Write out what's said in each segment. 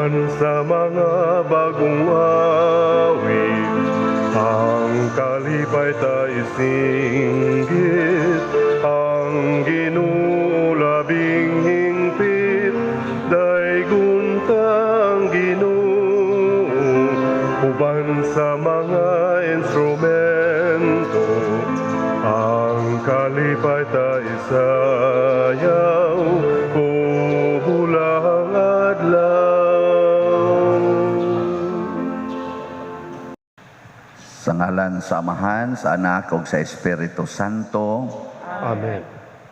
uban sa mga bagong awit, ang kalipay ta isinggit, ang ginulabing hingpit, daygon tang Ginoo, uban sa mga instrumento, ang kalipay ta isayaw, kubulang adlaw. Sa ngalan sa Amahan, sa Anak, ug sa Espiritu Santo. Amen.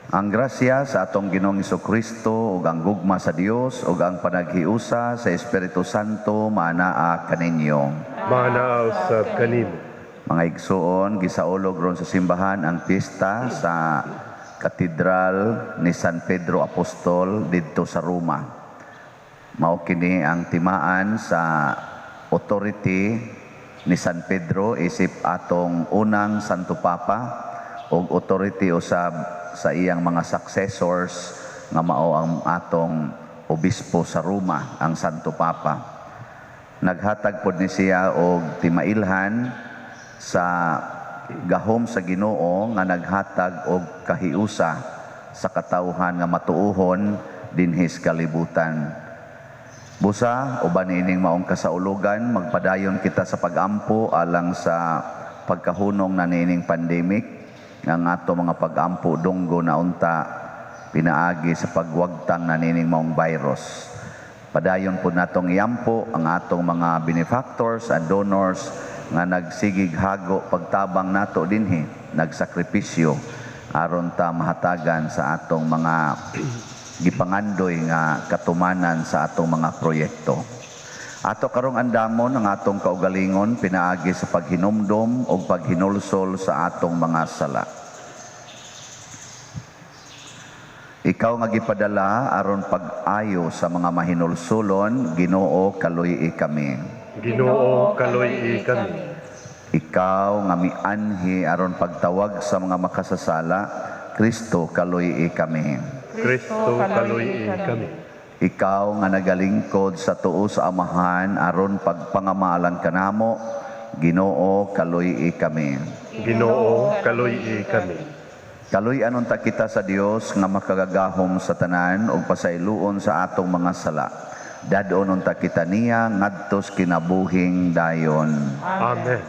Ang grasya sa atong Ginoong Jesucristo ug ang gugma sa Dios ug ang panaghiusa sa Espiritu Santo maanaa kaninyo. Manaaw sa kanimo. Mga igsuon, gisaulog ron sa simbahan ang pista sa Katedral ni San Pedro Apostol didto sa Roma. Mao kini ang timaan sa authority ni San Pedro isip atong unang Santo Papa ug authority usab sa iyang mga successors nga mao ang atong obispo sa Roma, ang Santo Papa. Naghatag pod ni siya og timailhan sa gahom sa Ginoo nga naghatag og kahiusa sa katawhan nga matuohon dinhi sa kalibutan. Busa uban ining maong kasaulugan, magpadayon kita sa pagampo alang sa pagkahunong na nining pandemic nga ato mga pagampo dunggo na unta pinaagi sa pagwagtang na nining maong virus. Padayon po natong iampo ang atong mga benefactors and donors nga nagsigig hago pagtabang nato dinhi, nagsakripisyo aron ta mahatagan sa atong mga gipangandoy nga katumanan sa atong mga proyekto. Ato karong andamon ang atong kaugalingon pinaagi sa paghinumdom o paghinulsol sa atong mga sala. Ikaw nga gipadala aron pag-ayo sa mga mahinulsulon, Ginoo kaluy kami. Ginoo kaluy kami. Ikaw nga mianhi aron pagtawag sa mga makasasala, Kristo kaluy kami. Kristo kaluy kami. Ikaw nga nagalingkod sa tuo sa Amahan aron pagpangamalan kanamo, Ginoo kaluy kami. Ginoo kaluy kami. Kaluy anon ta kita sa Dios nga makagagahom sa tanan ug pasayloon sa atong mga sala. Dadon ta kita niya ngadtos kinabuhing dayon. Amen.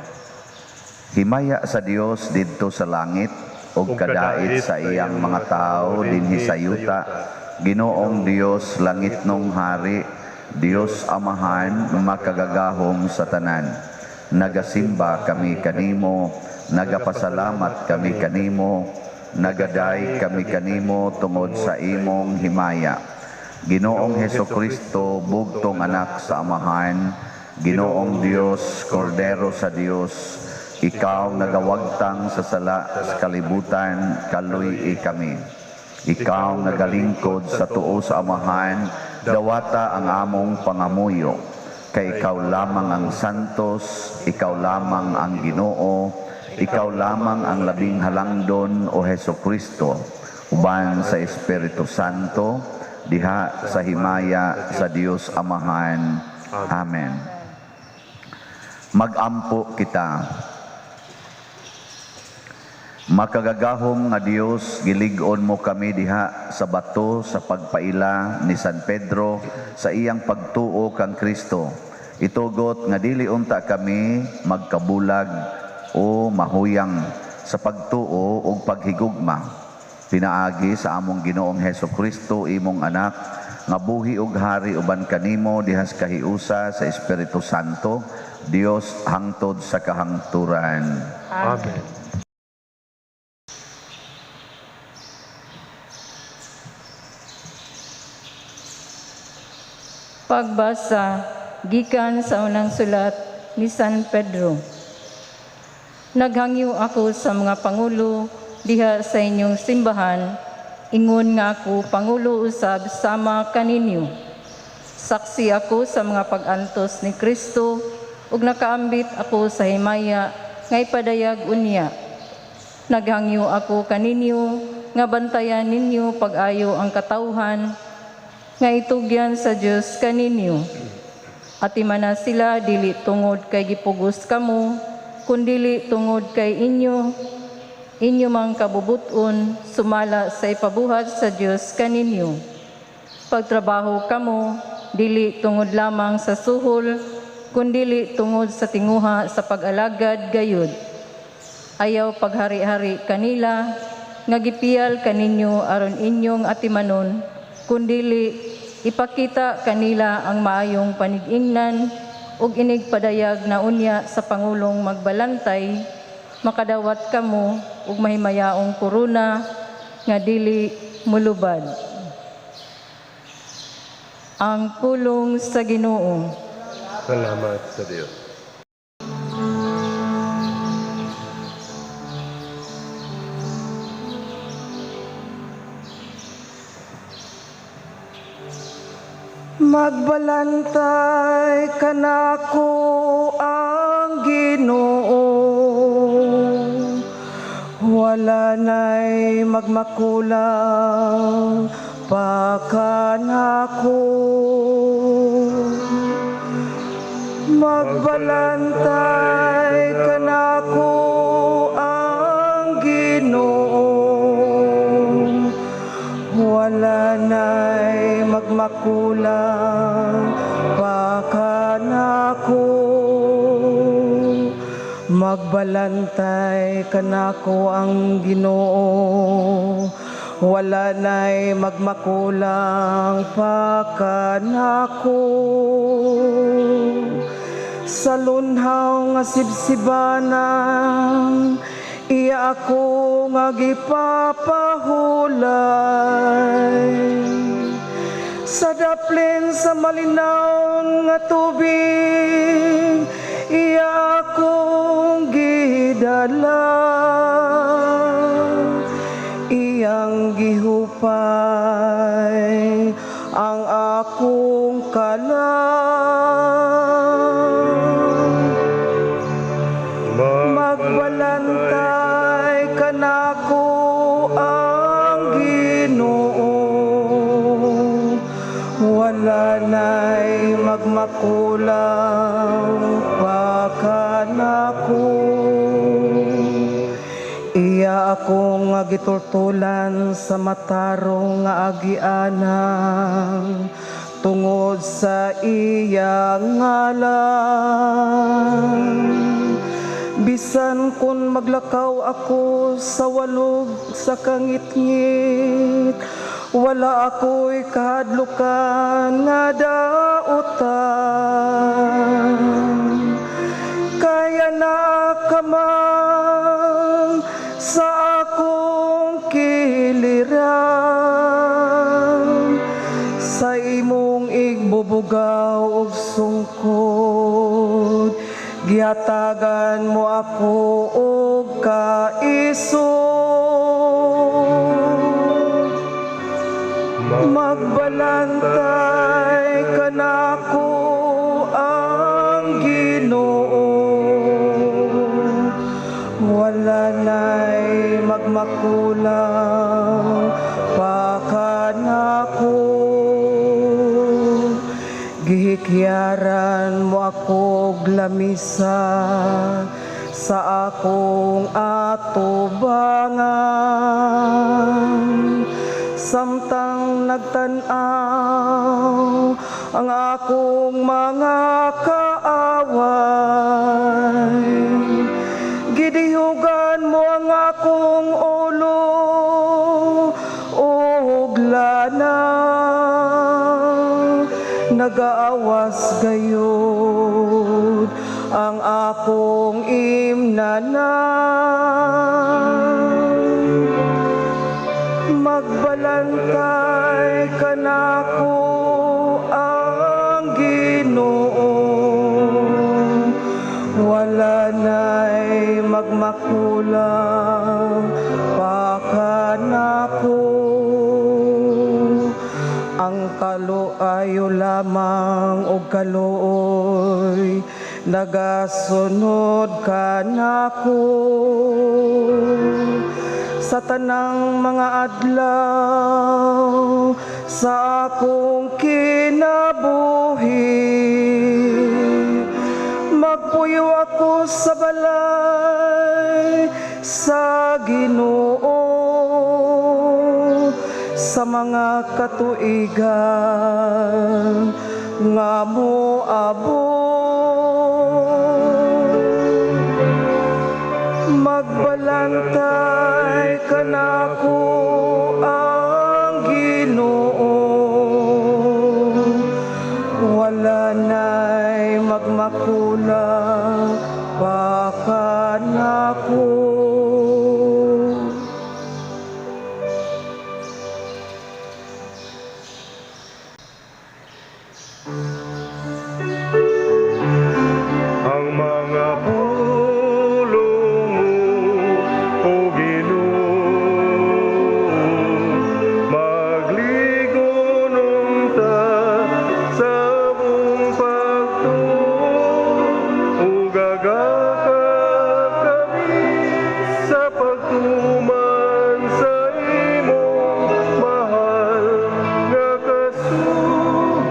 Himaya sa Dios didto sa langit ug kadait sa iyang mga tao dinhi sa yuta. Ginoong Dios langit nung hari, Dios Amahan makagagahom sa tanan. Nagasimba kami kanimo, nagapasalamat kami kanimo, nagaday kami kanimo tungod sa imong himaya. Ginoong Hesukristo, bugtong anak sa Amahan, Ginoong Dios, Kordero sa Dios, ikaw nagawagtang sa sala sa kalibutan, kaluy kami. Ikaw nagalingkod sa tuo sa Amahan, dawata ang among pangamuyo. Kay ikaw lamang ang santos, ikaw lamang ang Ginoo, ikaw lamang ang labing halangdon o Hesukristo, uban sa Espiritu Santo, diha sa himaya sa Dios Amahan. Amen. Magampo kita. Makagagahom nga Dios, gilig-on mo kami diha sa bato sa pagpaila ni San Pedro sa iyang pagtuo kang Kristo. Itugot nga dili unta kami magkabulag o mahuyang sa pagtuo ug paghigugma. Pinaagi sa among Ginoong Hesukristo imong anak nga buhi ug hari uban kanimo diha sa kahiusa sa Espiritu Santo, Dios hangtod sa kahangturan. Amen. Pagbasa gikan sa unang sulat ni San Pedro. Naghangyo ako sa mga pangulo diha sa inyong simbahan, ingon nga ako pangulo usab sama kaninyo. Saksi ako sa mga pag-antos ni Kristo ug nakaambit ako sa himaya nga ipadayag unya. Naghangyo ako kaninyo nga bantayan ninyo pag-ayo ang katawhan nga itugyan sa Dios kaninyo. Atimana sila dili tungod kay gipugos kamo, kundili tungod kay inyo mang kabubuton sumala sa ipabuhat sa Dios kaninyo. Pagtrabaho kamo dili tungod lamang sa suhol, kundili tungod sa tinguha sa pag-alagad gayud. Ayaw paghari-hari kanila, nga gipiyal kaninyo aron inyong atimanon, kundili ipakita kanila ang maayong panig-ingnan ug inig padayag na unya sa Pangulong magbalantay, makadawat kamo ug mahimayaong korona nga dili mulubad. Ang pulong sa Ginoo. Salamat sa Diyos. Magbalantay kanako ang Ginoo, wala na'y magmakulang pakanako. Magbalantay kanako ang Ginoo, wala na'y magmakulang pakanako. Magbalantay kanako ang Ginoo, wala na'y magmakulang pakanako. Sa lunhaw nga sibsibanan, iya ako nga gipapahulay. Sa daplin sa malinaw nga tubig, iya akong gidala. Iyang gihupay ang akong kalang. Magbalantay kanako ang Ginoo, wala na'y magmakulang pakanako. Iya akong nga giturtulan sa matarong nga agianan, tungod sa iyang ngalan. Bisan kun maglakaw ako sa walog sa kangit-ngit, wala ako'y kahadlukan nga dautan. Kaya nakaman sa akong kiliran, sa imong igbubugaw ug sungkod, gihatagan mo ako og kaisog. Magbalantay kanako ang Ginoo, wala na'y magmakulang pakanako. Gihikyaran mo ako og lamisa sa akong atubangan, samtang nagtan-aw ang akong mga kaaway. Gidihugan mo ang akong ulo og lana, nagaawas gayud ang akong imnanan. Magbalantay kanako ang Ginoo, wala na'y magmakulang pakanako. Ang kaluayo lamang o kaluoy, nagasunod kanako. Sa tanang mga adlaw sa akong kinabuhi, ako sa balay sa Ginoo sa mga katuigan nga moabot. Magbalantay kanako ang Ginoo, wala na'y magmakulang baka nako. Ang mga pulong o Ginoo, magligonong ta sa mong pagtuo, ugagakag kami sa pagtuman sa imong mahal nga kasuguan.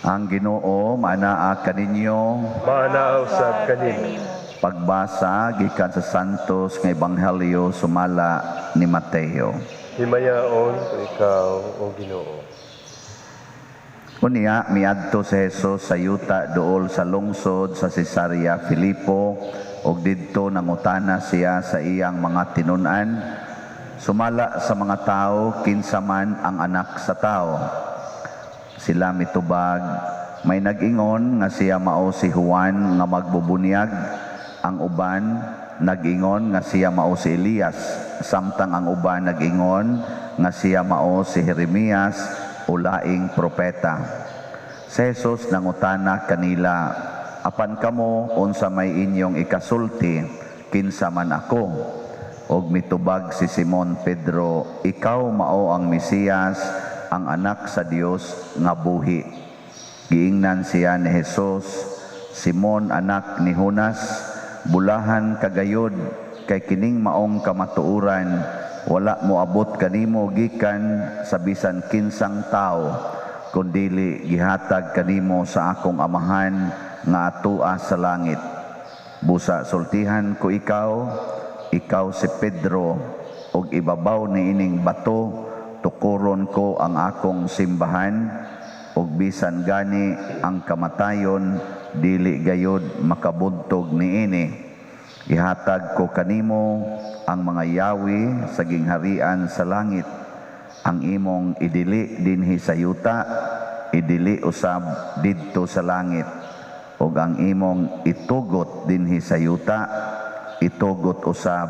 Ang Ginoo manaa kaninyo. Manaaw sa kanin. Pagbasa gikan sa Santos nga Ebanghelyo sumala ni Mateo. Himayaon ko ikaw, o Ginoo. Unya miadto si Jesus sa yuta duol sa lungsod sa Cesarea Filipo ug didto nangutana siya sa iyang mga tinun-an sumala sa mga tao kinsa man ang anak sa tao. Sila mitubag, may nag-ingon nga siya mao si Juan nga magbubunyag, ang uban nag-ingon nga siya mao si Elias, samtang ang uban nag-ingon nga siya mao si Jeremias o laing propeta. Si Jesus nangutana kanila, apan kamo unsa may inyong ikasulti, kinsa man ako? Og mitubag si Simon Pedro, ikaw mao ang Mesiyas, ang anak sa Dios nga buhi. Giingnan siya ni Jesus, Simon anak ni Jonas, bulahan kagayod kay kining maong kamatuuran, wala mo abot kanimo gikan sa bisan kinsang tao, kundili gihatag kanimo sa akong amahan nga atua sa langit. Busa sultihan ko ikaw si Pedro, og ibabaw ni ining bato tukuron ko ang akong simbahan, ug bisan gani ang kamatayon dili gayod makabuntog niini. Ihatag ko kanimo ang mga yawi sa gingharian sa langit. Ang imong idili dinhi sa yuta, idili usab didto sa langit. Ug ang imong itugot dinhi sa yuta, itugot usab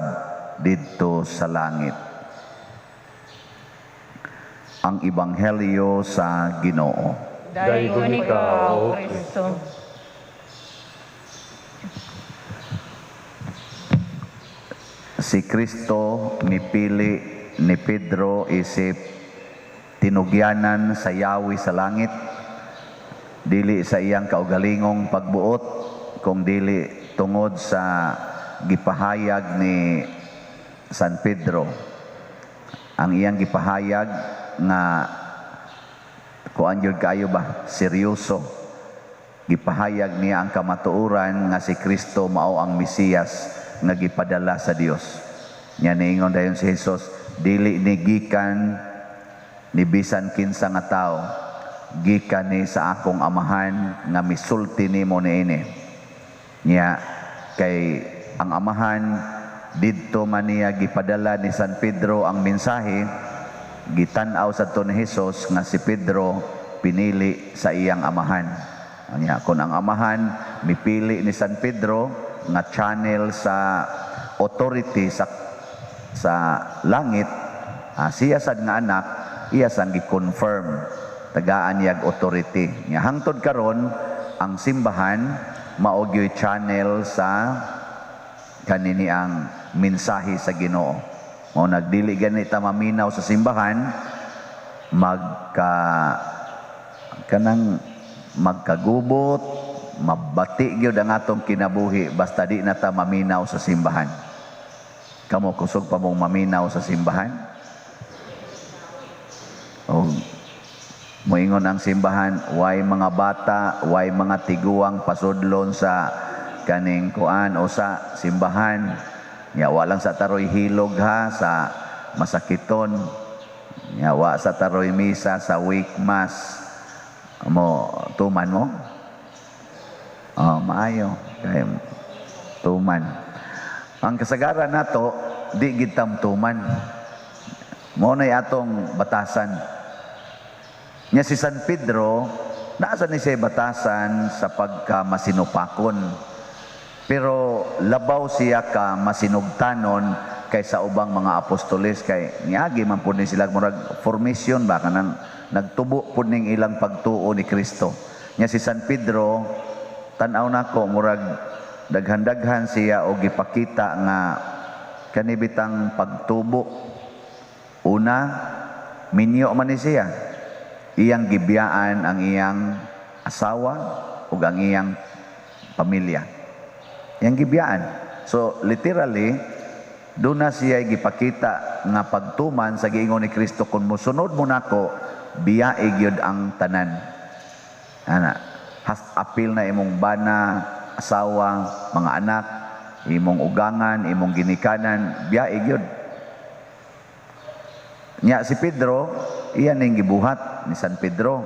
didto sa langit. Ang Ebanghelyo sa Ginoo. Dayon ikaw, O Kristo. Si Kristo mipili ni Pedro isip tinugyanan sa yawi sa langit, dili sa iyang kaugalingong pagbuot, kung dili tungod sa gipahayag ni San Pedro. Ang iyang gipahayag nga kuan gyud kayo ba seryoso, gipahayag niya ang kamatuoran nga si Kristo mao ang Mesiyas nga gipadala sa Dios. Nya niingon dayon si Jesus, dili ni gikan ni bisan kinsa nga tao, gikan ni sa akong amahan nga misulti nimo niini. Nya kay ang amahan didto man niya gipadala ni San Pedro ang mensahe, gitan-aw sa ni Jesus nga si Pedro pinili sa iyang amahan. Anya kun ang amahan mipili ni San Pedro nga channel sa authority sa langit, siya sad nga anak, iya sang gi-confirm tagaan yag authority. Nya hangtod karon ang simbahan mao gyud channel sa kanini ang mensahe sa Ginoo. Mao nagdili ganita maminaw sa simbahan, magkagubot, mabati gyud ang atong kinabuhi basta di na ta maminaw sa simbahan. Kamo kusog pa mong maminaw sa simbahan? O Moingon ang simbahan, way mga bata, way mga tiguang pasudlon sa kaning kuan o sa simbahan. Nya walang sa taroy hilog ha sa masakiton. Nya wa sa taroy misa sa week mass. Mo tuman mo? Oh, maayo kay tuman. Ang kasagaran nato di gid tam tuman. Mo nay atong batasan. Nya si San Pedro, naasa ni siya batasan sa pagka masinupakon. Pero labaw siya ka masinugtanon kaysa ubang mga apostoles kay niagi man pud ni sila murag formation ba kanang nagtubo pud ning ilang pagtuo ni Kristo. Nya si San Pedro tan-aw nako murag daghan-daghan siya og gipakita nga kanibitang pagtubo. Una, minyo man ni siya. Iyang gibiyaan ang iyang asawa ug ang iyang pamilya. Iyang gibiyaan. So literally, doon na siya gipakita nga pagtuman sa giingon ni Kristo, kung musunod mo nako, biyaig yun ang tanan. Ana, apil na imong bana, asawa, mga anak, imong ugangan, imong ginikanan, biyaig yun. Nya si Pedro, iyan ning gibuhat ni San Pedro.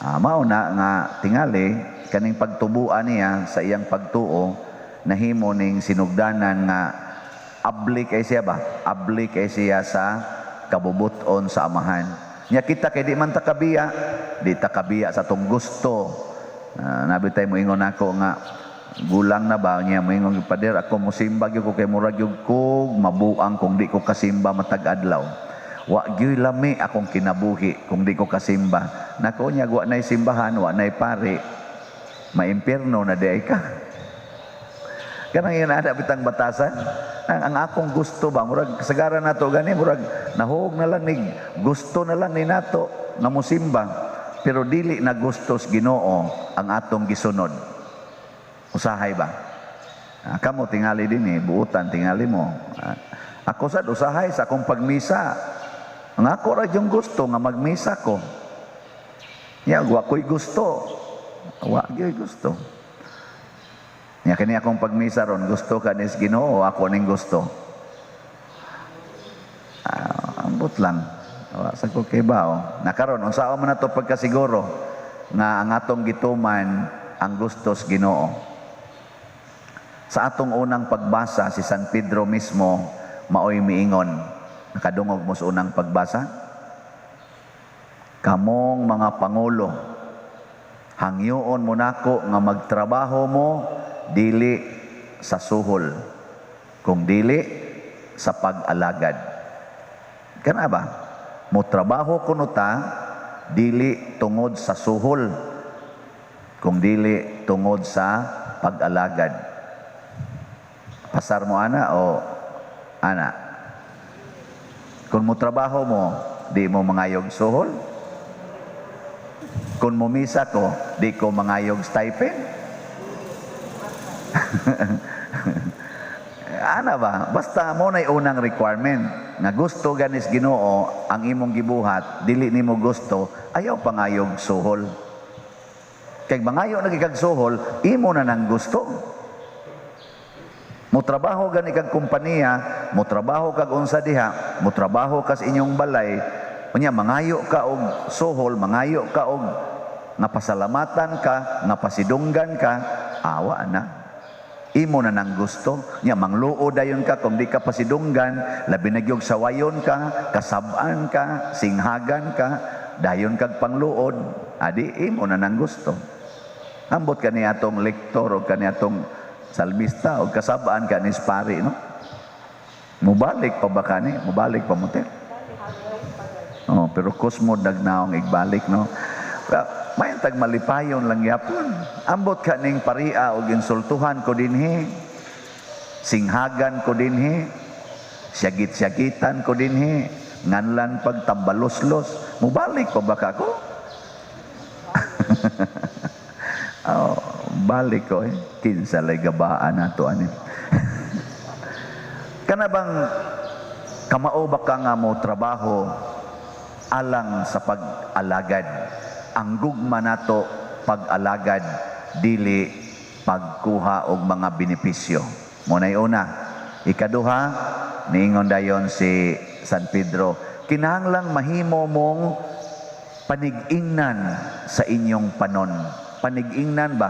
Mao na nga tingali kaning pagtubuan niya sa iyang pagtuo nahimo ning sinugdanan nga abli kay siya ba? Abli kay siya sa kabubuton sa amahan. Nya kita kay di man takabiya, di takabiya sa tong gusto. Nabitay mo ingon ako nga gulang na ba niya mo ingon pader ako mosimba gyud ko kay murag gyud ko mabuang kung di ko kasimba matag adlaw. Wa gyud lami akong kinabuhi kung di ko kasimba. Nako nya wa nay simbahan, wa nay pare. Maimpierno na di ka. Kanang yun ada bitang batasan. Ang akong gusto ba murag kasagaran nato gani murag nahog na lang ni gusto na lang ni nato nga mosimba. Pero dili na gustos Ginoo ang atong gisunod. Usahay ba? Kamo tingali din buutan tingali mo. Ako sad usahay sa akong pagmisa. Ang ako ra yung gusto nga magmisa ko. Nya wa ko'y gusto. Wa gyud gusto. Nya kani akong pagmisa ron gusto ka ni Ginoo o ako ning gusto. Ambot lang. Wa sa ko kay bao. Nakaron unsaon man nato pagkasiguro nga ang atong gituman ang gustos Ginoo. Sa atong unang pagbasa si San Pedro mismo maoy miingon. Nakadungog mo sa unang pagbasa. Kamong mga pangulo, hangyoon mo nako nga magtrabaho mo dili sa suhol, kung dili sa pag-alagad. Kana ba? Mo trabaho kuno ta dili tungod sa suhol, kung dili tungod sa pag-alagad. Pasar mo ana o ana? Kung mo trabaho mo, di mo mangayog suhol. Kung mo misa ko, di ko mangayog stipend. Ana ba? Basta mo na'y unang requirement. Nga gusto ganis Ginoo ang imong gibuhat, dili nimo gusto, ayaw pangayog suhol. Kay mangayo nagikag suhol, imo na nang gusto. Mo trabaho gani kag kompanya, mo trabaho kag unsa diha, mo trabaho kas inyong balay, unya mangayo ka og suhol, mangayo ka og nga pasalamatan ka, nga pasidunggan ka, awa na. Imo na nang gusto, nya mangluod dayon ka kung di ka pasidunggan, labi na gyud sawayon ka, kasab-an ka, singhagan ka, dayon kag pangluod, adi imo na nang gusto. Ambot kani atong lektor o kani atong salmista o kasabaan ka ni pari, no? Mubalik pa ba kani? Mubalik pa mo te? Oh, pero kusmo dagnaong igbalik, no? May tag malipayon lang yapon. Ambot ka ning paria o insultuhan ko dinhi. Singhagan ko dinhi. Syagit-syagitan ko dinhi. Nganlan pagtambaloslos. Mubalik pa ba ka ko? Oh, balik ko kinsa lay gabaan nato ani. Kana bang kamao ba ka nga mo trabaho alang sa pag-alagad? ang gugma nato pag-alagad dili pagkuha og mga benepisyo. Munay una. Ikaduha, niingon dayon si San Pedro, kinahanglang mahimo mong panig-ingnan sa inyong panon. Panig-ingnan ba?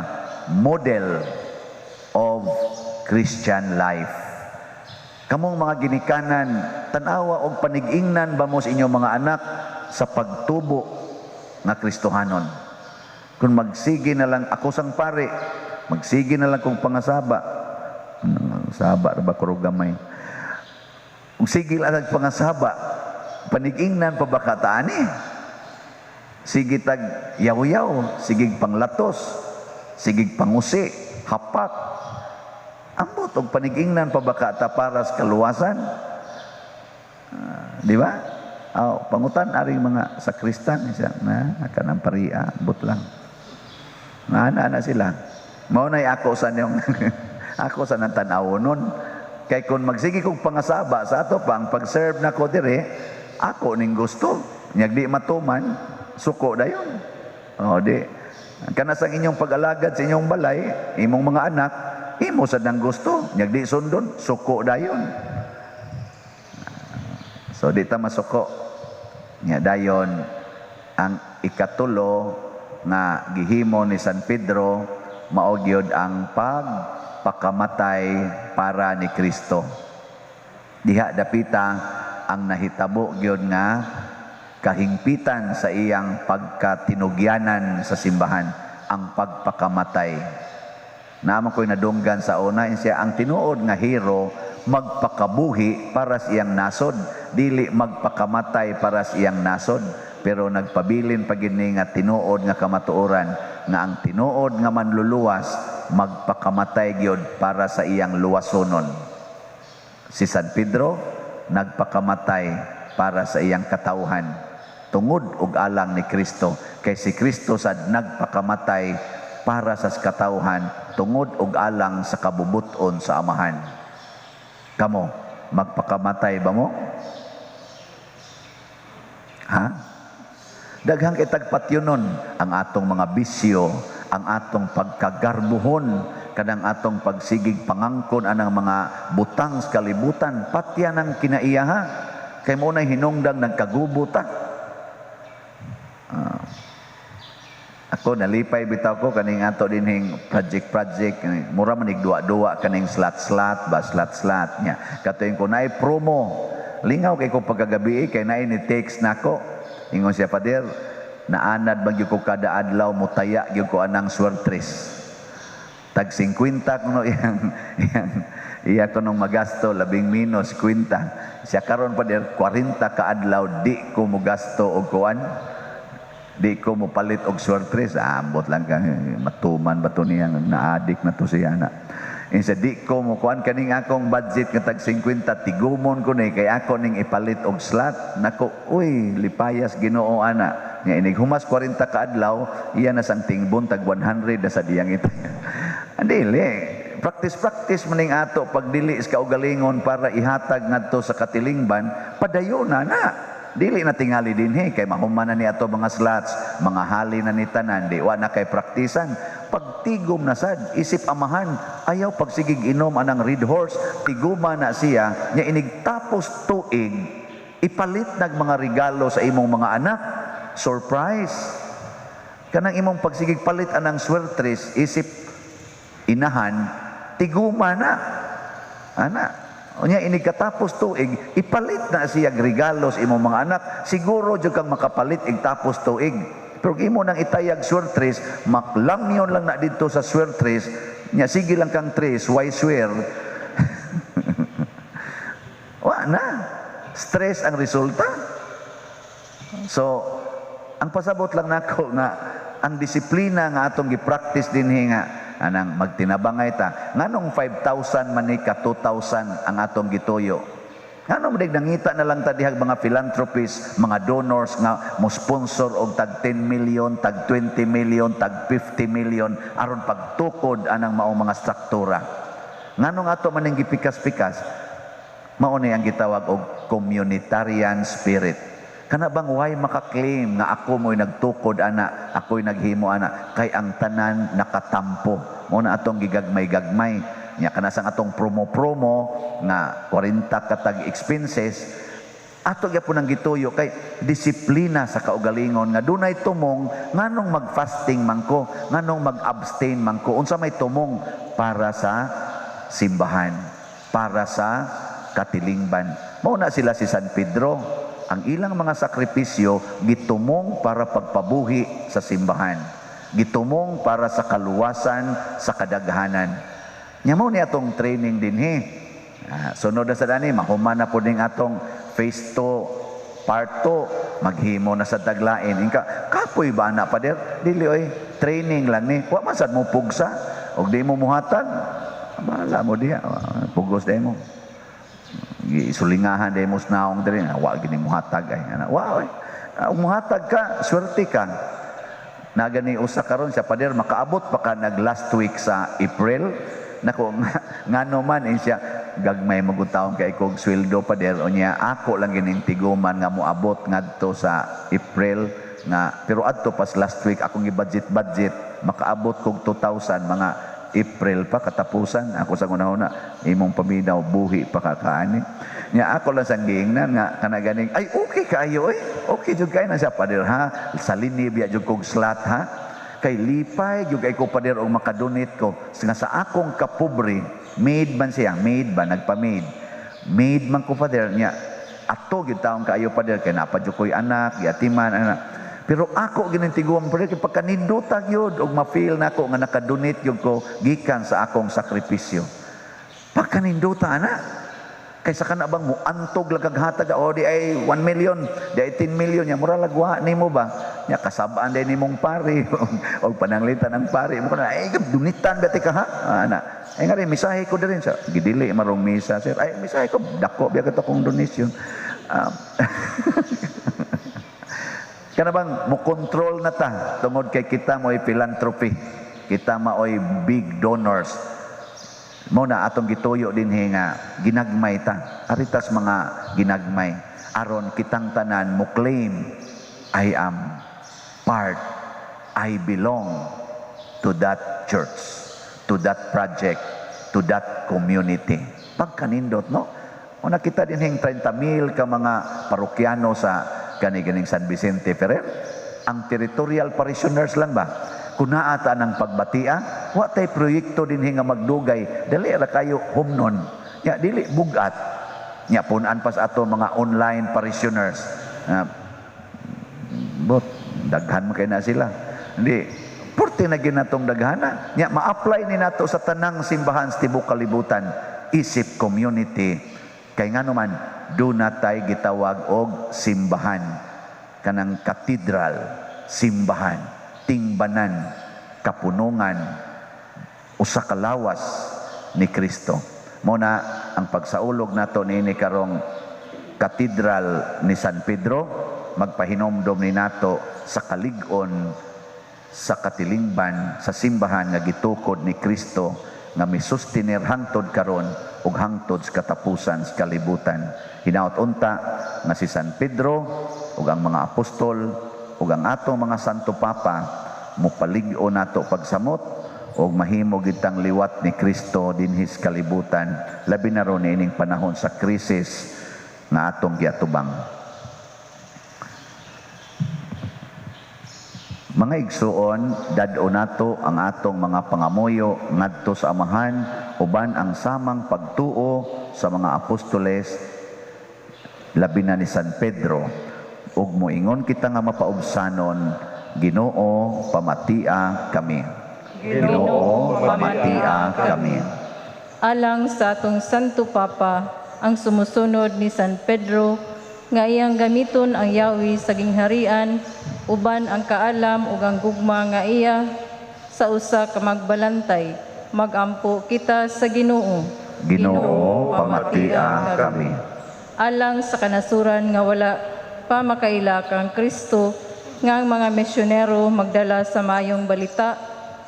Model of Christian life. Kamong mga ginikanan, tanawa og panig-ingnan ba mo sa inyong mga anak sa pagtubo nga Kristohanon. Kung magsige na lang ako sang pare, magsige na lang kong pangasaba. Saba ra ba ko gamay. Kung sige lang pangasaba, panig-ingnan pa ba kataan eh? Sige tag yaw-yaw, sige panglatos, sige pangusi, hapak. Ambot og panig-ingnan pa ba kata para sa kaluwasan? Di ba? Pangutan aring mga sakristan siya na kanang paria, ambot lang. Ana sila. Mao nay ako sa yung ako sa nang tanaw nun. Kay kung magsige kong pangasaba sa ato pang pag-serve na ko dire, ako ning gusto. Nyag di matuman, suko dayon. Di. Kana sa inyong pag-alagad sa inyong balay, imong mga anak, imo sad nang gusto. Nyag di sundon, suko dayon. So di ta masuko. Nya dayon ang ikatulo nga gihimo ni San Pedro mao gyud ang pagpakamatay para ni Kristo. Diha dapita ang nahitabo gyud nga kahingpitan sa iyang pagkatinugyanan sa simbahan, ang pagpakamatay. Naman ko'y nadunggan sa una, siya ang tinuod nga hero magpakabuhi para sa iyang nasod, dili magpakamatay para sa iyang nasod. Pero nagpabilin pagini nga tinuod nga kamatuoran nga ang tinuod nga manluluwas magpakamatay gyud para sa iyang luwasonon. Si San Pedro nagpakamatay para sa iyang katawhan tungod ug alang ni Kristo, kay si Kristo sad nagpakamatay para sa katawhan tungod ug alang sa kabubuton sa Amahan. Kamo magpakamatay ba mo? Ha? Daghang kitagpatyunon ang atong mga bisyo, ang atong pagkagarbuhon, kanang atong pagsigig pangangkon anang mga butang sa kalibutan, patya ng kinaiyaha. Kay mo na hinungdang nagkagubuta. Ako nalipay bitaw ko kaning ato dinhing project mura man igduwa-duwa kaning slot nya. Katuig ko naay promo. Lingaw kay ko pagkagabi kay naay ni text nako. Ingon siya, Pader, naanad bang ko kada adlaw mutaya gyud ko anang swertres. Tag 50 kuno iya kunong magasto labing minus 50. Siya karon Pader 40 ka adlaw di ko mo gasto og kuan. Di ko mo palit og swertres. Ambot lang ka matuman bato niya naadik na to siya na. Insa di ko mo kuan kaning akong budget nga tag 50 tigumon ko ni kay ako ning ipalit og slot. Nako, uy, lipayas Ginoo ana. Nga inig humas 40 ka adlaw, iya na sang tingbon tag 100 na sa diyang ito. Andili, practice maning ato pagdili sa kaugalingon para ihatag ngadto sa katilingban, padayon na. Dili na tingali dinhi kay mahuman na ni ato mga slots, mga hali na ni tanan, di wa na kay praktisan. Pagtigom na sad, isip Amahan, ayaw pagsigig inom anang Red Horse, tiguma na siya, nya inigtapos tuig, ipalit nag mga regalo sa imong mga anak, surprise. Kanang imong pagsigig palit anang swertres, isip inahan, tiguma na. Ana, unya inigkatapos tuig, ipalit na siya regalo sa imong mga anak, siguro jud kang makapalit igtapos tuig. Pero imo nang itayag swertres, maklamyon lang na dito sa swertres, nya sige lang kang tres, why swear? Wa na. Stress ang resulta. So, ang pasabot lang nako nga ang disiplina nga atong gi-practice dinhi nga anang magtinabangay ta. Nganong 5,000 man ni ka 2,000 ang atong gituyo? Ano mo nangita na lang ta dihag mga philanthropists, mga donors nga mo sponsor og tag 10 million, tag 20 million, tag 50 million aron pagtukod anang maong mga struktura. Nganong ato man ning gipikas-pikas? Mao ni ang gitawag og communitarian spirit. Kana bang way makaklaim nga ako mo'y nagtukod ana, ako'y naghimo ana, kay ang tanan nakatampo. Mo na atong gigagmay-gagmay. Nya kana sang atong promo-promo nga 40 katag expenses, ato gyapon ang gituyo kay disiplina sa kaugalingon nga dunay tumong nganong mag-fasting man ko, nganong mag-abstain man ko, unsa may tumong para sa simbahan, para sa katilingban. Mao na sila si San Pedro. Ang ilang mga sakripisyo gitumong para pagpabuhi sa simbahan, gitumong para sa kaluwasan sa kadaghanan. Nya mao ni atong training dinhi. Sunod na sa dani mahuman na pud ning atong phase 2 part 2, maghimo na sa taglain. Inka kapoy ba na pader? Dili oy, training lang ni. Wa man sad mo pugsa og di mo muhatag. Bahala mo diha, pugos day mo. Isulingahan day mo snaong diri, wa gini muhatag ay. Wa oy. Muhatag ka, swerte ka. Na gani usa karon sa pader makaabot pa ka nag last week sa April. Nako ngano man siya gagmay magutaon kay kog sweldo pader o niya ako lang gining tiguman nga moabot ngadto sa April nga pero adto pas last week akong gi-budget makaabot kog 2,000 mga April pa katapusan ako sa una imong paminaw buhi pa kakaani nya ako lang sang giingnan nga kana ganing ay okay kaayo okay jud kay na siya pader ha sa linibya jud kog slot ha kay lipay jud kay ko pader og makadonate ko nga sa akong kapobre maid man siya maid ba nagpa-maid maid man ko pader nya ato gid taong kaayo pader kay napadyo koy anak yatiman anak pero ako ginintiguan pader kay pagkanindutag yun og ma-feel nako nga nakadonate yun ko gikan sa akong sakripisyo pagkaninduta na kaysa kana bang mo antog lagaghatag o di ay 1 million di ay 10 million nya mura lagwa nimo ba nya kasabaan din nimong pari og pananglitan ang pari mo kana ay dunitan bati ka ha ana ay nga rin misahe ko din sa gidili marong misa sir ay misahe ko dako biya ka kong donation kana bang mo control na ta tungod kay kita mo'y philanthropy kita maoy big donors mo na atong gituyo din nga ginagmay ta aritas mga ginagmay aron kitang tanan mo claim I am part I belong to that church to that project to that community pagkanindot no una kita din hing 30,000 ka mga parokyano sa ganing San Vicente Ferrer ang territorial parishioners lang ba kuna ata ng pagbatia wa tay proyekto din nga magdugay dali ra kayo humnon nya dili bugat nya punan pas ato mga online parishioners bot daghan man kay na sila hindi porte na ginatong daghana nya ma-apply ni nato sa tanang simbahan sa tibuok kalibutan isip community kay ngano man do na tay gitawag og simbahan kanang katedral simbahan tingbanan, kapunungan, usa ka lawas ni Kristo. Muna ang pagsaulog nato niini karong katedral ni San Pedro, magpahinomdom ni nato sa kalig-on sa katilingban sa simbahan nga gitukod ni Kristo nga misustinir hangtod karon ug hangtod sa katapusan sa kalibutan. Hinaut unta nga si San Pedro ug ang mga apostol ug ang atong mga santo papa mopalig-o nato pagsamot ug mahimo gitang liwat ni Kristo dinhi sa kalibutan labi na ron ining panahon sa krisis nga atong giatubang. Mga igsuon, dad-o nato ang atong mga pangamuyo ngadto sa amahan uban ang samang pagtuo sa mga apostoles labi na ni San Pedro ug moingon kita nga mapaubsanon Ginoo pamatia kami. Ginoo pamatia kami. Alang sa atong Santo Papa ang sumusunod ni San Pedro nga iyang gamiton ang yawi sa gingharian uban ang kaalam ug ang gugma nga iya sa usa ka magbalantay magampo kita sa Ginoo. Ginoo pamatia kami. Alang sa kanasuran nga wala pa makaila kang Kristo nga ang mga misyonero magdala sa mayong balita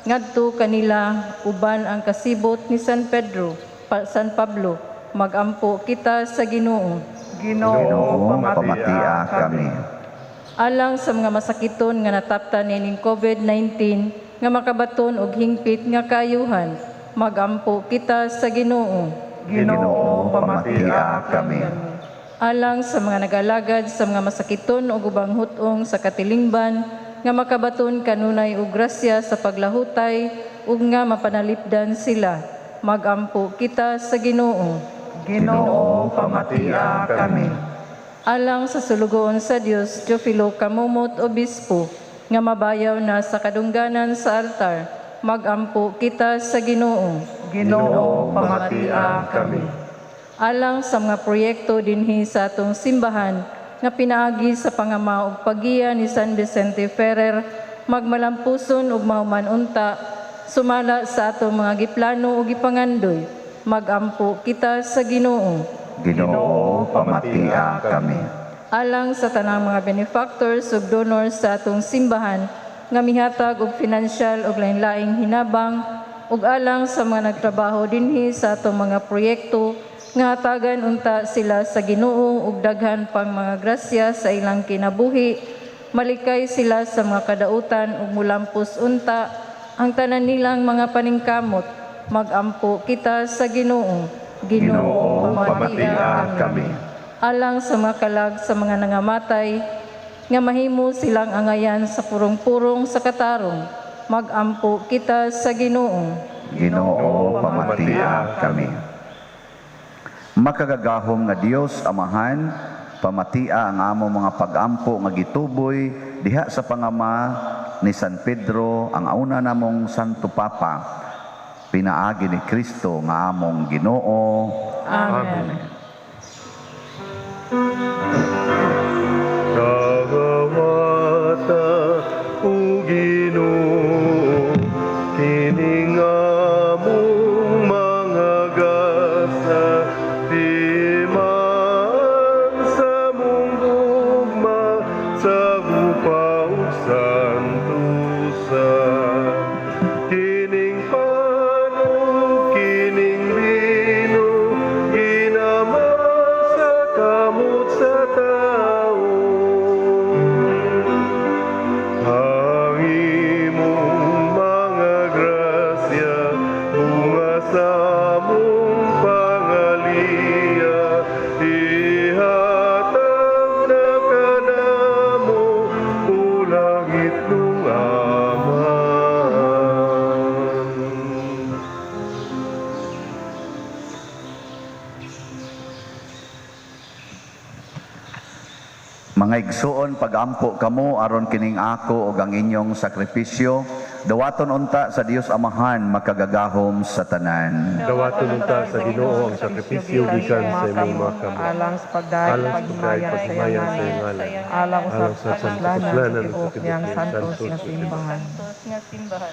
ngadto kanila uban ang kasibot ni San Pedro San Pablo magampo kita sa Ginoo. Ginoo, pamatia kami. Alang sa mga masakiton nga nataptan nining COVID-19 nga makabaton og hingpit nga kaayuhan, magampo kita sa Ginoo. Ginoo, pamatia kami. Alang sa mga nag-alagad sa mga masakiton o ubang hutong sa katilingban, nga makabaton kanunay og grasya sa paglahutay ug nga mapanalipdan sila, magampo kita sa Ginoo. Ginoo, pamatia kami. Alang sa sulugoon sa Dios, Teofilo Kamumot Obispo, nga mabayaw na sa kadungganan sa altar, magampo kita sa Ginoo. Ginoo, pamatia kami. Alang sa mga proyekto dinhi sa atong simbahan nga pinaagi sa pangama ug pagiya ni San Vicente Ferrer, magmalampuson ug mahuman unta, sumala sa atong mga giplano ug gipangandoy, magampo kita sa Ginoo. Ginoo, pamatia kami. Alang sa tanang mga benefactors ug donors sa atong simbahan nga mihatag og pinansyal ug lain-laing hinabang, ug alang sa mga nagtrabaho dinhi sa atong mga proyekto nga hatagan unta sila sa Ginoo ug daghan pang mga grasya sa ilang kinabuhi, malikay sila sa mga kadautan ug mulampos unta ang tanan nilang mga paningkamot, magampo kita sa Ginoo. Ginoo, pamatia kami. Alang sa mga kalag sa mga nangamatay nga mahimo silang angayan sa purong-purong sa katarong, magampo kita sa Ginoo. Ginoo, pamatia kami. Makagagahom nga Dios Amahan, pamatia ang among mga pag-ampo nga gituboy diha sa pangama ni San Pedro, ang auna namong Santo Papa, pinaagi ni Kristo nga among Ginoo. Amen. Kagawata o Ginoo, kining among mga gasa, di man sa mundugma, sa upaw santusan. Kining panog, kining lino, ginaman sa kamot sa tao. Ang imong mga grasya, bunga sa mong pangaliya, ihatag na kanamo, ulangit nung aman. Mga igsuon, pagampo kamo aron kining ako ug ang inyong sakripisyo, dawaton unta sa Dios Amahan makagagahom sa tanan. Dawaton unta sa Ginoo ang sakripisyo gikan sa imong mga kamot. Alang sa pagdahil Alang sa paghimayan sa iyang paghimayan sa ngalan. iyong ngalan. Alang sa Alang sa kapuslanan sa kapuslanan tibuok sa niyang tibuok santos niyang nga simbahan. Santos nga simbahan.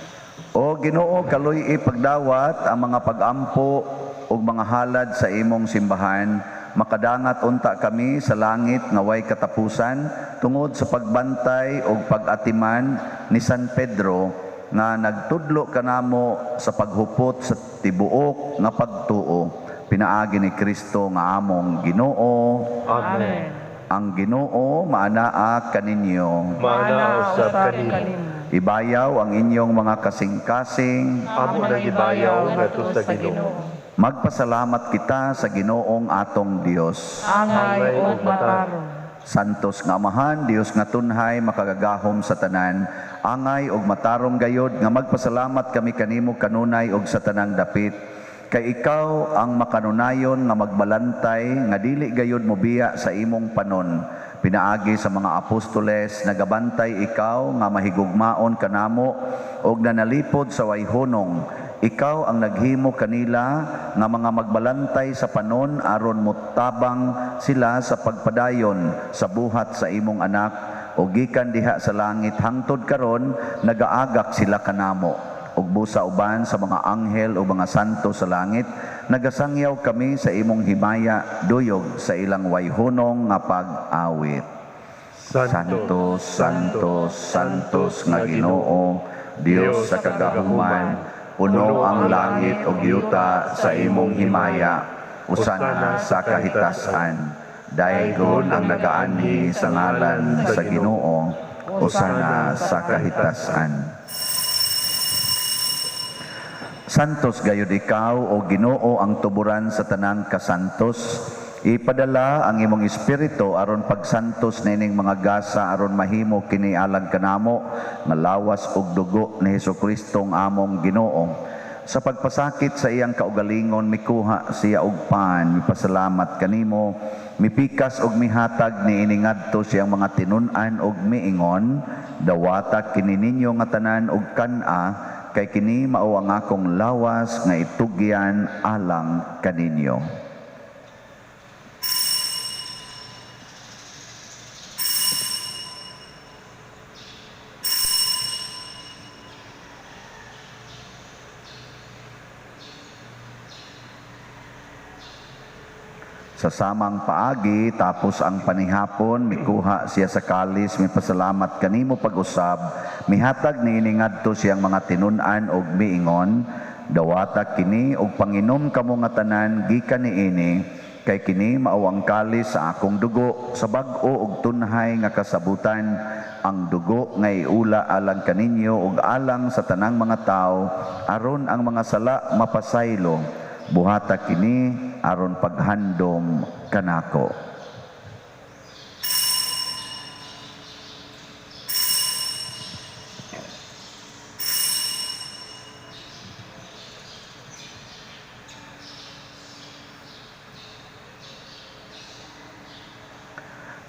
O Ginoo, kaluy ipagdawat ang mga pagampo ug mga halad sa imong simbahan, makadangat unta kami sa langit nga way katapusan tungod sa pagbantay ug pag-atiman ni San Pedro nga nagtudlo kanamo sa paghupot sa tibuok nga pagtuo, pinaagi ni Kristo nga among Ginoo. Amen. Ang Ginoo maanaa kaninyo. Maana usab kanimo. Ibayaw ang inyong mga kasing-kasing. Amo nang ibayaw ngadto sa Ginoo. Magpasalamat kita sa Ginoong atong Dios. Angay o matarong. Santos nga Amahan, Dios nga tunhay makagagahom sa tanan. Angay og matarong gayod nga magpasalamat kami kanimo kanunay og sa tanang dapit. Kay ikaw ang makanunayon nga magbalantay nga dili gayod mobiya sa imong panon. Pinaagi sa mga apostoles, nagabantay ikaw nga mahigugmaon kanamo og nanalipod sa wayhonong. Ikaw ang naghimo kanila nga mga magbalantay sa panon aron mutabang sila sa pagpadayon sa buhat sa imong anak, o gikan diha sa langit hangtod karon nagaagak sila kanamo. Ug busa uban sa mga anghel o mga santo sa langit, nagasangyaw kami sa imong himaya duyog sa ilang wayhunong nga pag-awit. Santos, Santos, Santos nga Ginoo, Dios sa kagahuman, puno ang langit o yuta sa imong himaya, usana sa kahitasan. Daigon ang nagaani sa ngalan sa Ginoo, usana sa kahitasan. Santos gayud ikaw o Ginoo ang tuburan sa tanang kasantos. Ipadala ang imong espiritu aron pagsantos nining mga gasa aron mahimo kini alang kanamo nga lawas ug dugo ni Hesukristo ang among Ginoo. Sa pagpasakit sa iyang kaugalingon mikuha siya og pan, mipasalamat kanimo, mipikas og mihatag niini ngadto siyang mga tinun-an og miingon, dawata kini ninyo nga tanan og kan-a kay kini mao ang akong lawas nga itugyan alang kaninyo. Sa samang paagi, tapos ang panihapon, mikuha siya sa kalis, may pasalamat kanimo pag-usab, mihatag ni iningadto siyang mga tinun-an og miingon, dawata kini og panginom kamo nga tanan gikan niini, kay kini mao ang kalis sa akong dugo, sa bag-o og tunhay nga kasabutan, ang dugo nga iula alang kaninyo ug alang sa tanang mga tao, aron ang mga sala mapasaylo, buhata kini aron paghandom kanako.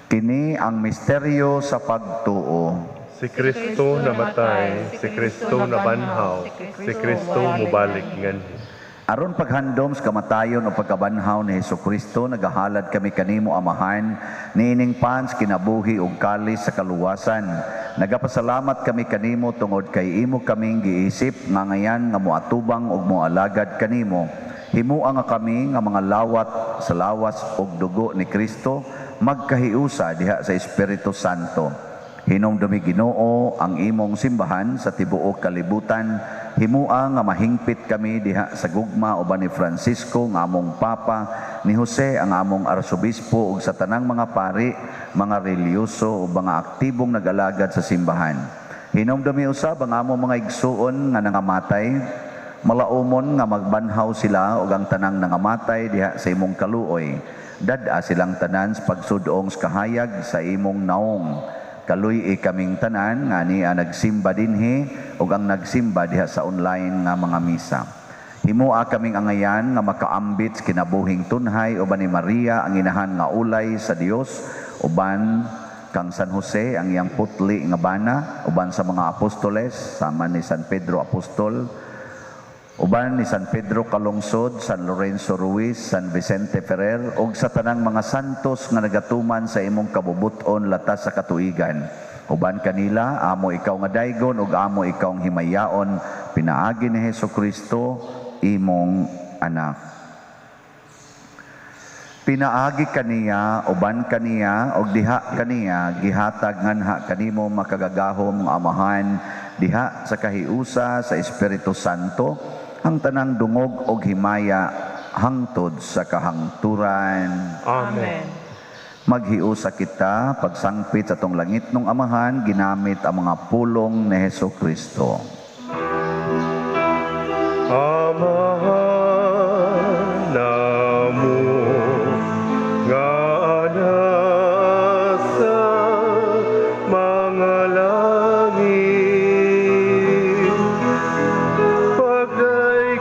Kini ang misteryo sa pagtuo. Si Kristo namatay, si Kristo nabanhaw, si Kristo mubalik nganhi. Aron paghandom sa kamatayon o pagkabanhaw ni Hesukristo, nagahalad kami kanimo amahan, niining pans kinabuhi ug kalis sa kaluwasan. Nagapasalamat kami kanimo tungod kay imo kaming giisip nga ngayan nga moatubang ug moalagad kanimo. Himuang nga kami nga mga lawat sa lawas ug dugo ni Kristo, magkahiusa diha sa Espiritu Santo. Hinumdumi Ginoo ang imong simbahan sa tibuok kalibutan, himua nga mahingpit kami diha sa gugma uban ni Francisco nga among Papa, ni Jose ang among Arsobispo ug sa tanang mga pari, mga reliyoso ug mga aktibong nag-alagad sa simbahan. Hinumdumi usab ang among mga igsuon nga nangamatay, malaumon nga magbanhaw sila ug ang tanang nangamatay diha sa imong kaluoy. Dad-a silang tanan sa pagsudong sa kahayag sa imong naong. Kaluy kaming tanan nga niya nagsimba dinhi ug ang nagsimba diha sa online nga mga misa. Himua kaming angayan nga makaambit kinabuhing tunhay uban ni Maria ang inahan nga ulay sa Dios, uban kang San Jose ang iyang putli nga bana, uban sa mga apostoles sama ni San Pedro Apostol, uban ni San Pedro Calungsod, San Lorenzo Ruiz, San Vicente Ferrer, ug sa tanang mga santos nga nagatuman sa imong kabubuton latas sa katuigan. Uban kanila, amo ikaw nga daygon ug amo ikaw ang himayaon, pinaagi ni Hesukristo, imong anak. Pinaagi kaniya, uban kaniya, ug diha kaniya, gihatag nganha kanimo makagagahom amahan, diha sa kahiusa sa Espiritu Santo, ang tanang dungog og himaya hangtod sa kahangturan. Amen. Maghiusa kita pagsangpit sa tong langit nung amahan ginamit ang mga pulong ni Hesukristo. Amahan namo nga nasa mga langit, pagdaygon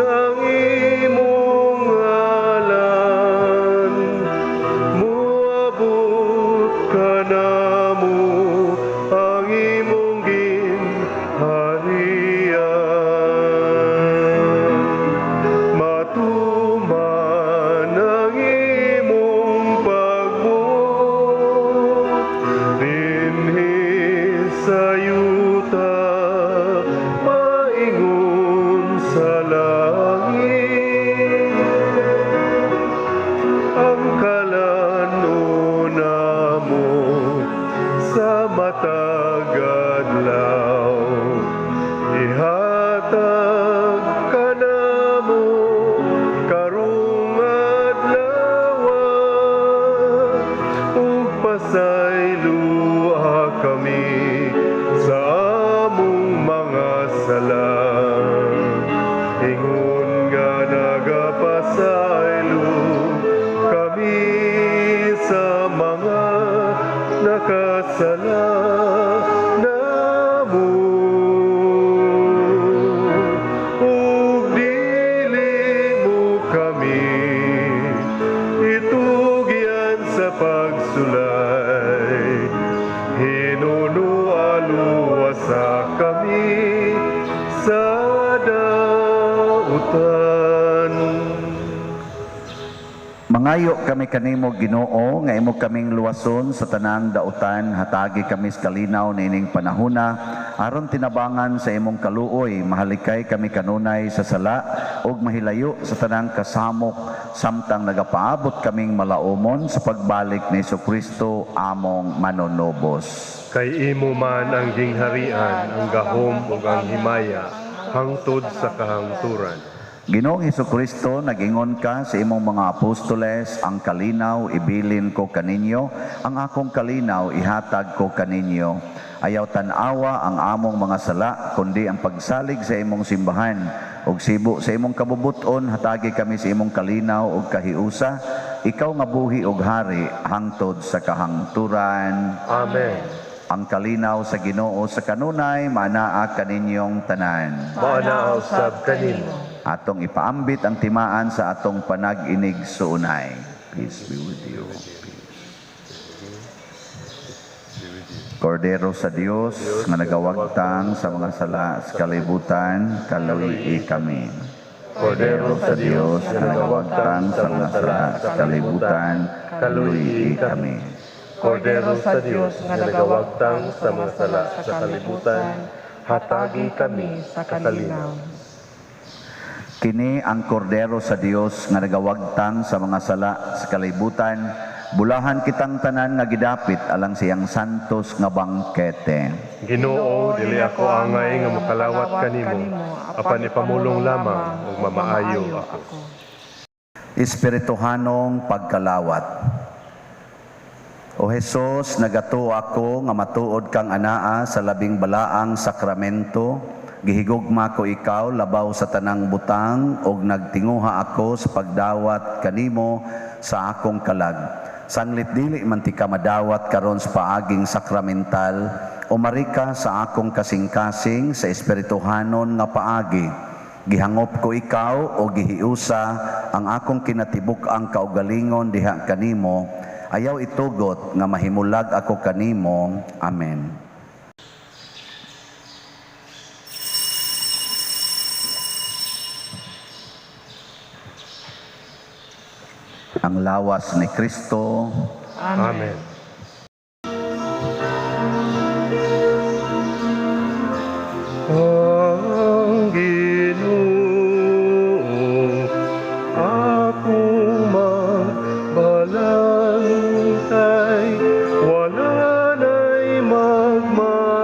ang imong ngalan, muabot ka namo ang imong ginharian. Matuman ang imong pagbuot, dinhi sa yuta, maingon sa langit. Ang kalanuna mo sa matag adlaw, ihatag ka namo karong adlaw. Nay luha kami sa among mga sala. Ingon nga nagapasaylo kami sa mga nakasala namo. Ug dili mo kami itugyan sa pagsulay. Hinunualuwasa kami sa dautan. Mangayo kami kanimo Ginoo nga imo kaming luwason sa tanang dautan, hatagi kami sa kalinaw nining panahona aron tinabangan sa imong kaluoy, mahalikay kami kanunay sa sala ug mahilayo sa tanang kasamok samtang nagapaabot kaming malaumon sa pagbalik ni Jesucristo among manunobos. Kay imo man ang gingharian, ang gahom ug ang himaya hangtod sa kahangturan. Ginoong Jesucristo, nagingon ka sa imong mga apostoles, ang kalinaw ibilin ko kaninyo, ang akong kalinaw ihatag ko kaninyo. Ayaw tanawa ang among mga sala, kundi ang pagsalig sa imong simbahan. Ug sibo sa imong kabubuton, hatagi kami sa imong kalinaw ug kahiusa, ikaw nga buhi ug hari, hangtod sa kahangturan. Amen. Ang kalinaw sa Ginoo sa kanunay, manaa kaninyong tanan. Maana usab kanimo. Atong ipaambit ang timaan sa atong panag-inig suunay. Peace be with you. Kordero sa Dios nga nagawagtang sa mga sala sa kalibutan, kaluwi kami. Kordero sa Dios nga nagawagtang sa mga sala sa kalibutan, kaluyi kami. Kordero sa Dios nga nagawagtang sa mga sala sa kalibutan, hatagi kami sa kalinaw. Kini ang kordero sa Dios nga nagawagtang sa mga sala sa kalibutan, bulahan kitang tanan nga gidapit alang siyang santos nga bangkete. Ginoo, dili ako angay nga makalawat kanimo, apan ipamulong lamang ug mamaayo ako. Espirituhanong pagkalawat. O Jesus, nagato ako nga matuod kang anaa sa labing balaang sakramento. Gihigugma ko ikaw labaw sa tanang butang ug nagtinguha ako sa pagdawat kanimo sa akong kalag. Sanglit dili man ti ka madawat karon sa paaging sakramental, umari ka sa akong kasing-kasing sa espirituhanon nga paagi. Gihangop ko ikaw o gihiusa ang akong kinatibuk ang kaugalingon diha kanimo. Ayaw itugot nga mahimulag ako kanimo. Amen. Ang lawas ni Kristo. Amen. Ang Ginoo, ako magbalantay, wala na'y magmakulang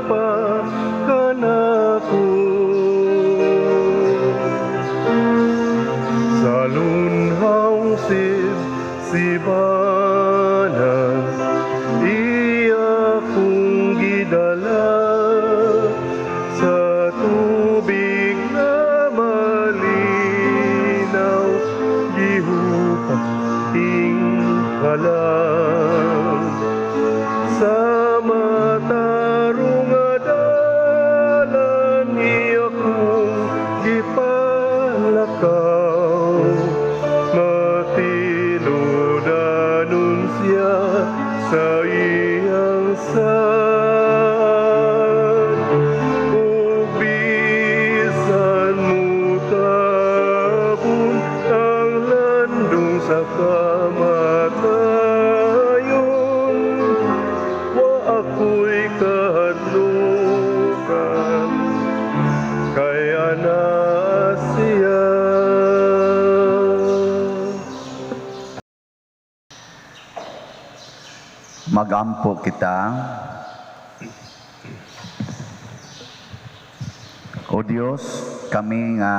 pa kanako. Sa lunhaw sibanan, iya kong gidala sa tubig na malinaw, gihupating kalang sa matarong adalan, iya kong gipalakaw. Matinudanon siya sa iyang san, ug bisan mo tabon ang landong sa kamatayon, wa ako'y kahadlukan, kaya na siya. Magampo kita. O Dios, kami nga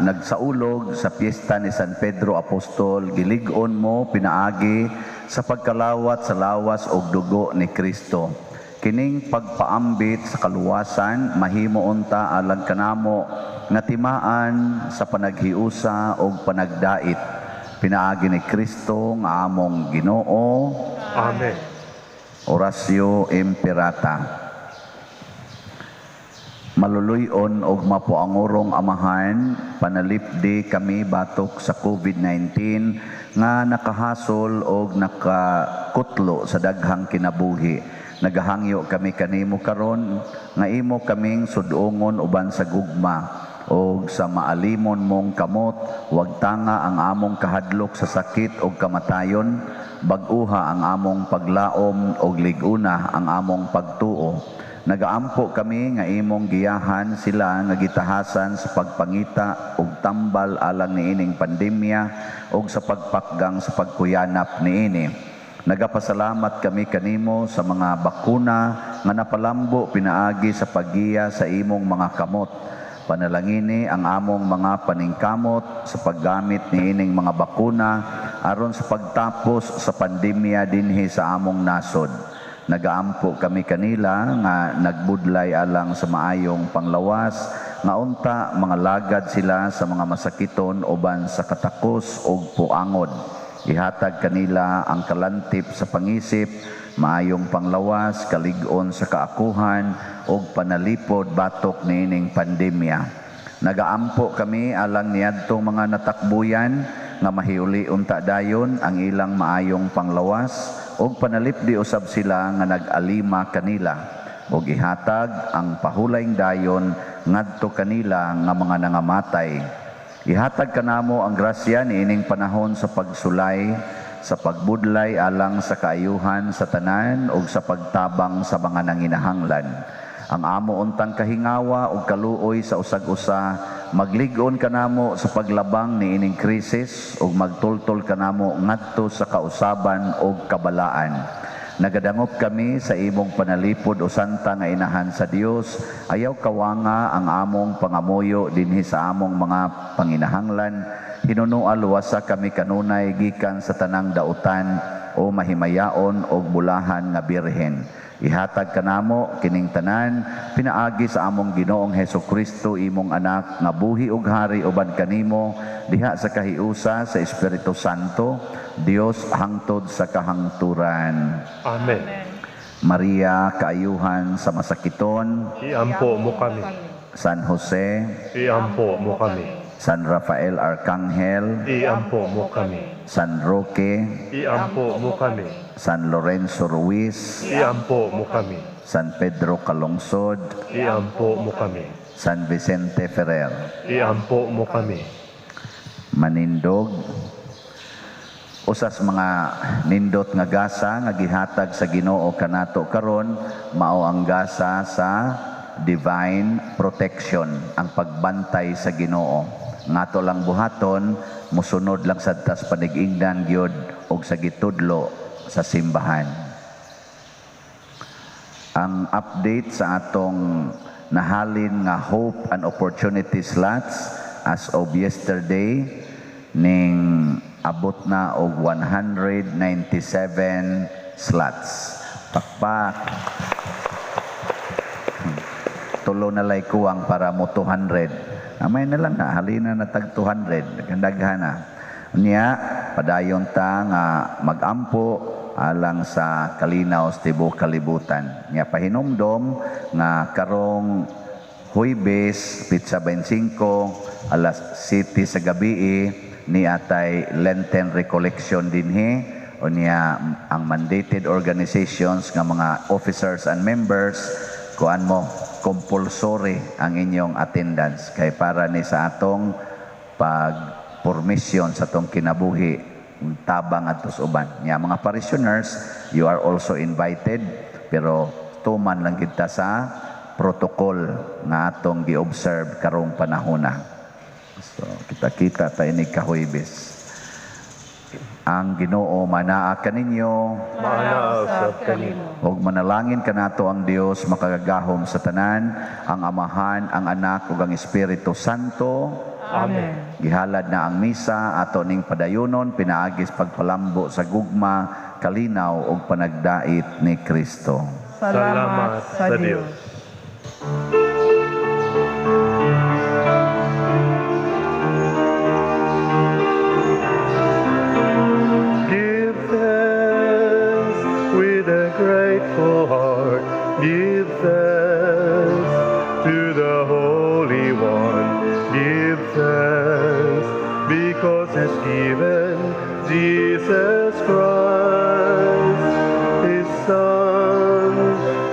nagsaulog sa piyesta ni San Pedro Apostol, gilig-on mo pinaagi sa pagkalawat sa lawas og dugo ni Kristo. Kining pagpaambit sa kaluwasan mahimo unta alang kanamo nga timaan sa panaghiusa og panagdait. Pinaagi ni Kristo nga among Ginoo. Amen. Orasyo Imperata. Maluluyon og mapuangurong amahan, panalipdi kami batok sa COVID-19 nga nakahasol og nakakutlo sa daghang kinabuhi. Nagahangyo kami kanimo karon nga imo kaming sudongon uban sa gugma og sa maalimon mong kamot, wag tanga ang among kahadlok sa sakit og kamatayon, bag-uha ang among paglaom og liguna ang among pagtuo. Nagaampo kami nga imong giyahan sila nga gitahasan sa pagpangita og tambal alang niining pandemya og sa pagpakgang sa pagkuyanap niini. Nagapasalamat kami kanimo sa mga bakuna nga napalambo pinaagi sa paggiya sa imong mga kamot. Panalangini ang among mga paningkamot sa paggamit niining mga bakuna aron sa pagtapos sa pandemya dinhi sa among nasod. Nagaampo kami kanila nga nagbudlay alang sa maayong panglawas nga unta mga lagad sila sa mga masakiton uban sa katakos ug puangod. Ihatag kanila ang kalantip sa pangisip, maayong panglawas, kalig-on sa kaakuhan ug panalipod batok niining pandemya. Nagaampo kami alang niadtong mga natakbuyan nga mahiuli unta dayon ang ilang maayong panglawas ug panalipdi usab sila nga nag-alima kanila ug ihatag ang pahulaing dayon ngadto kanila nga mga nangamatay. Ihatag kanamo ang grasya niining panahon sa pagsulay, sa pagbudlay alang sa kaayuhan sa tanan ug sa pagtabang sa mga nanginahanglan. Ang amo untang kahingawa ug kaluoy sa usag-usa, maglig-on kanamo sa paglabang niining krisis ug magtultol kanamo ngadto sa kausaban ug kabalaan. Nagadangop kami sa imong panalipod o santa nga inahan sa Dios. Ayaw kawanga ang among pangamuyo dinhi sa among mga panginahanglan. Hinunoa luwasa kami kanunay gikan sa tanang dautan o mahimayaon o bulahan nga birhen. Ihatag kanamo kining tanan pinaagi sa among Ginoong Hesukristo imong anak nga buhi ug hari uban kanimo diha sa kahiusa sa Espiritu Santo, Dios hangtod sa kahangturan. Amen. Maria, kaayuhan sa masakiton. Iampo mo kami. San Jose, Iampo mo kami. San Rafael Arcangel, Iampo mo kami. San Roque, Iampo mo kami. San Lorenzo Ruiz, Iampo mo kami. San Pedro Calungsod, Iampo mo kami. San Vicente Ferrer. Iampo mo kami. Manindog, usas mga nindot nga gasa nga gihatag sa Ginoo kanato karon mao ang gasa sa divine protection, ang pagbantay sa Ginoo. Ngato lang buhaton, musunod lang sa tas panig-ingdan gyud og sa gitudlo sa simbahan. Ang update sa atong nahalin nga Hope and Opportunity slots as of yesterday ning abot na og 197 slots. Pakpak. Tulo na lay kuwang para mo 200. Amay na lang na, halina na tag 200. Nagandaghan na. Niya, padayon ta nga magampo alang sa kalinaw sa tibuok kalibutan. Niya pahinumdom nga karong Huwebes, Pizza 25, alas 7 sa gabi ni atay Lenten Recollection dinhi o niya ang mandated organizations nga mga officers and members kuan mo compulsory ang inyong attendance kay para ni sa atong pagpormisyon sa atong kinabuhi tabang atos uban niya mga parishioners, you are also invited pero tuman lang kita sa protocol nga atong gi-observe karong panahona. So, kita-kita tayo ni Kahuibis. Ang Ginoo manaa kaninyo, Maanaasap kanimo. ug manalangin kanato ang Dios makagagahom sa tanan, ang Amahan, ang Anak ug ang Espiritu Santo. Amen. Gihalad na ang misa ato ning padayunon pinaagis pagpalambo sa gugma kalinaw ug panagdait ni Kristo. Salamat sa Diyos. Give thanks with a grateful heart. Give thanks to the Holy One. Give thanks because He's given Jesus Christ, His Son.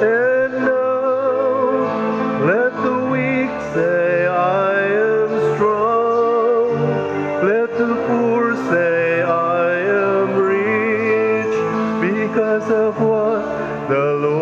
And now let the weak say, I am strong. Let the poor say, I am rich because of what the Lord